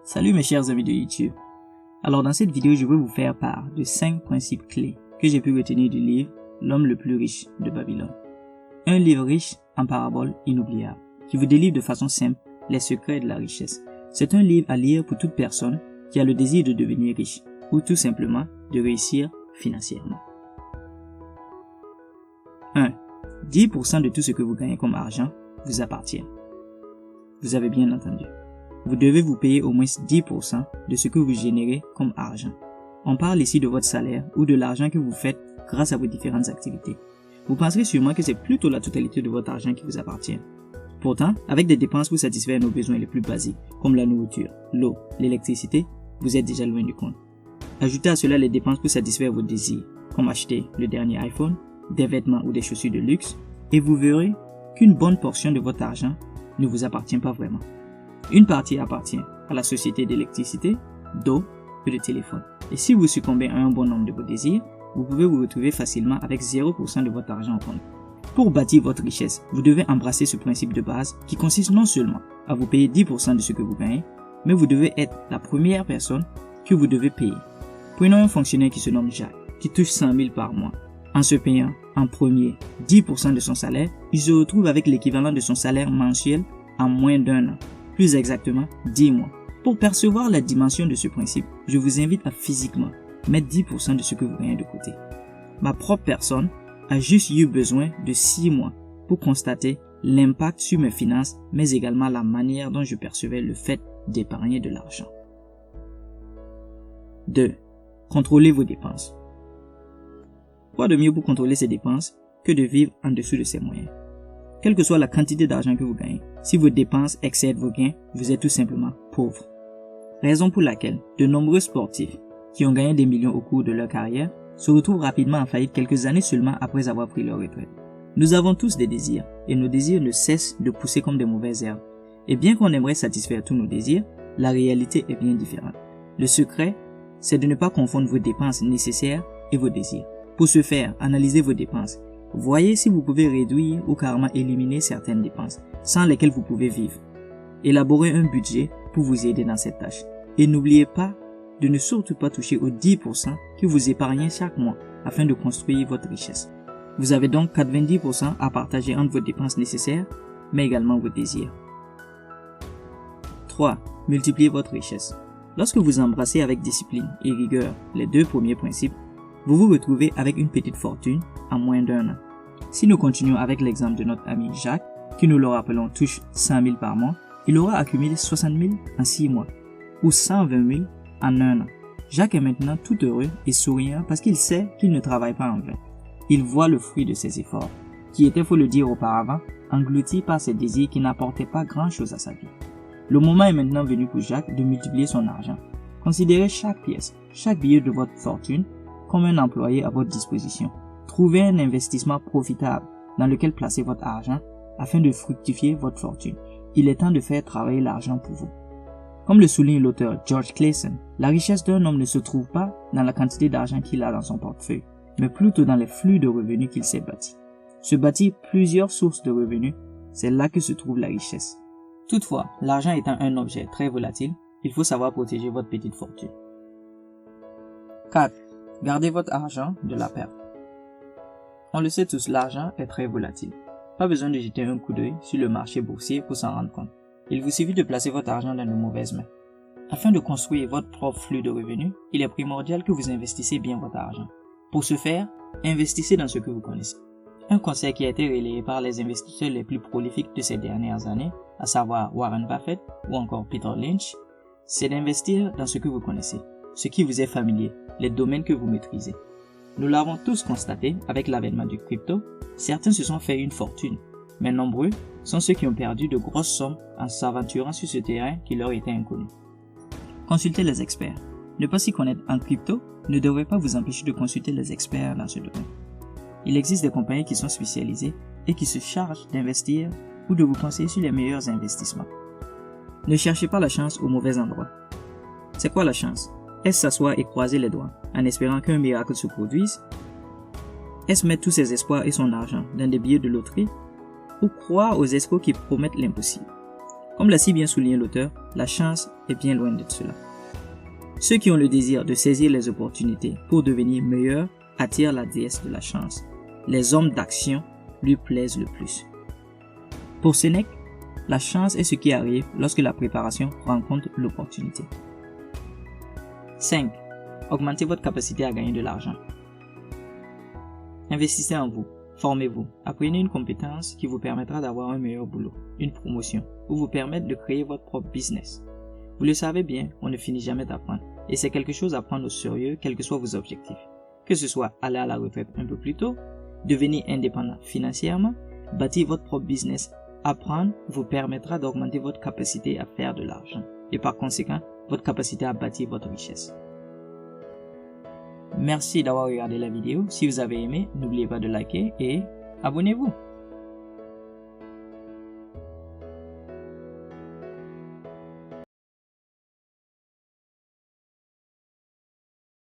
Salut mes chers amis de YouTube. Alors dans cette vidéo, je vais vous faire part de 5 principes clés que j'ai pu retenir du livre L'homme le plus riche de Babylone. Un livre riche en paraboles inoubliables, qui vous délivre de façon simple les secrets de la richesse. C'est un livre à lire pour toute personne qui a le désir de devenir riche, ou tout simplement de réussir financièrement. 1. 10% de tout ce que vous gagnez comme argent vous appartient. Vous avez bien entendu. Vous devez vous payer au moins 10% de ce que vous générez comme argent. On parle ici de votre salaire ou de l'argent que vous faites grâce à vos différentes activités. Vous penserez sûrement que c'est plutôt la totalité de votre argent qui vous appartient. Pourtant, avec des dépenses pour satisfaire nos besoins les plus basiques, comme la nourriture, l'eau, l'électricité, vous êtes déjà loin du compte. Ajoutez à cela les dépenses pour satisfaire vos désirs, comme acheter le dernier iPhone, des vêtements ou des chaussures de luxe, et vous verrez qu'une bonne portion de votre argent ne vous appartient pas vraiment. Une partie appartient à la société d'électricité, d'eau et de téléphone. Et si vous succombez à un bon nombre de vos désirs, vous pouvez vous retrouver facilement avec 0% de votre argent en compte. Pour bâtir votre richesse, vous devez embrasser ce principe de base qui consiste non seulement à vous payer 10% de ce que vous gagnez, mais vous devez être la première personne que vous devez payer. Prenons un fonctionnaire qui se nomme Jacques, qui touche 100 000 par mois. En se payant en premier 10% de son salaire, il se retrouve avec l'équivalent de son salaire mensuel en moins d'un an. Plus exactement, 10 mois. Pour percevoir la dimension de ce principe, je vous invite à physiquement mettre 10% de ce que vous gagnez de côté. Ma propre personne a juste eu besoin de 6 mois pour constater l'impact sur mes finances, mais également la manière dont je percevais le fait d'épargner de l'argent. 2. Contrôlez vos dépenses. Quoi de mieux pour contrôler ses dépenses que de vivre en dessous de ses moyens? Quelle que soit la quantité d'argent que vous gagnez, si vos dépenses excèdent vos gains, vous êtes tout simplement pauvre. Raison pour laquelle de nombreux sportifs qui ont gagné des millions au cours de leur carrière se retrouvent rapidement en faillite quelques années seulement après avoir pris leur retraite. Nous avons tous des désirs et nos désirs ne cessent de pousser comme des mauvaises herbes. Et bien qu'on aimerait satisfaire tous nos désirs, la réalité est bien différente. Le secret, c'est de ne pas confondre vos dépenses nécessaires et vos désirs. Pour ce faire, analysez vos dépenses. Voyez si vous pouvez réduire ou carrément éliminer certaines dépenses, sans lesquelles vous pouvez vivre. Élaborez un budget pour vous aider dans cette tâche. Et n'oubliez pas de ne surtout pas toucher aux 10% que vous épargnez chaque mois afin de construire votre richesse. Vous avez donc 90% à partager entre vos dépenses nécessaires, mais également vos désirs. 3. Multipliez votre richesse. Lorsque vous embrassez avec discipline et rigueur les 2 premiers principes, vous vous retrouvez avec une petite fortune en moins d'un an. Si nous continuons avec l'exemple de notre ami Jacques, qui nous le rappelons touche 100 000 par mois, il aura accumulé 60 000 en 6 mois, ou 120 000 en un an. Jacques est maintenant tout heureux et souriant parce qu'il sait qu'il ne travaille pas en vain. Il voit le fruit de ses efforts, qui était, faut le dire auparavant, englouti par ses désirs qui n'apportaient pas grand-chose à sa vie. Le moment est maintenant venu pour Jacques de multiplier son argent. Considérez chaque pièce, chaque billet de votre fortune comme un employé à votre disposition. Trouvez un investissement profitable dans lequel placer votre argent afin de fructifier votre fortune. Il est temps de faire travailler l'argent pour vous. Comme le souligne l'auteur George Clason, la richesse d'un homme ne se trouve pas dans la quantité d'argent qu'il a dans son portefeuille, mais plutôt dans les flux de revenus qu'il s'est bâti. Se bâtir plusieurs sources de revenus, c'est là que se trouve la richesse. Toutefois, l'argent étant un objet très volatile, il faut savoir protéger votre petite fortune. 4. Gardez votre argent de la perte. On le sait tous, l'argent est très volatile. Pas besoin de jeter un coup d'œil sur le marché boursier pour s'en rendre compte. Il vous suffit de placer votre argent dans de mauvaises mains. Afin de construire votre propre flux de revenus, il est primordial que vous investissiez bien votre argent. Pour ce faire, investissez dans ce que vous connaissez. Un conseil qui a été relayé par les investisseurs les plus prolifiques de ces dernières années, à savoir Warren Buffett ou encore Peter Lynch, c'est d'investir dans ce que vous connaissez, ce qui vous est familier, les domaines que vous maîtrisez. Nous l'avons tous constaté avec l'avènement du crypto, certains se sont fait une fortune, mais nombreux sont ceux qui ont perdu de grosses sommes en s'aventurant sur ce terrain qui leur était inconnu. Consultez les experts. Ne pas s'y connaître en crypto ne devrait pas vous empêcher de consulter les experts dans ce domaine. Il existe des compagnies qui sont spécialisées et qui se chargent d'investir ou de vous conseiller sur les meilleurs investissements. Ne cherchez pas la chance au mauvais endroit. C'est quoi la chance? Est-ce s'asseoir et croiser les doigts en espérant qu'un miracle se produise? Est-ce mettre tous ses espoirs et son argent dans des billets de loterie? Ou croire aux escrocs qui promettent l'impossible? Comme l'a si bien souligné l'auteur, la chance est bien loin d'être cela. Ceux qui ont le désir de saisir les opportunités pour devenir meilleurs attirent la déesse de la chance. Les hommes d'action lui plaisent le plus. Pour Sénèque, la chance est ce qui arrive lorsque la préparation rencontre l'opportunité. 5. Augmentez votre capacité à gagner de l'argent. Investissez en vous, formez-vous, apprenez une compétence qui vous permettra d'avoir un meilleur boulot, une promotion, ou vous permettre de créer votre propre business. Vous le savez bien, on ne finit jamais d'apprendre, et c'est quelque chose à prendre au sérieux, quels que soient vos objectifs. Que ce soit aller à la retraite un peu plus tôt, devenir indépendant financièrement, bâtir votre propre business, apprendre vous permettra d'augmenter votre capacité à faire de l'argent, et par conséquent, votre capacité à bâtir votre richesse. Merci d'avoir regardé la vidéo. Si vous avez aimé, n'oubliez pas de liker et abonnez-vous.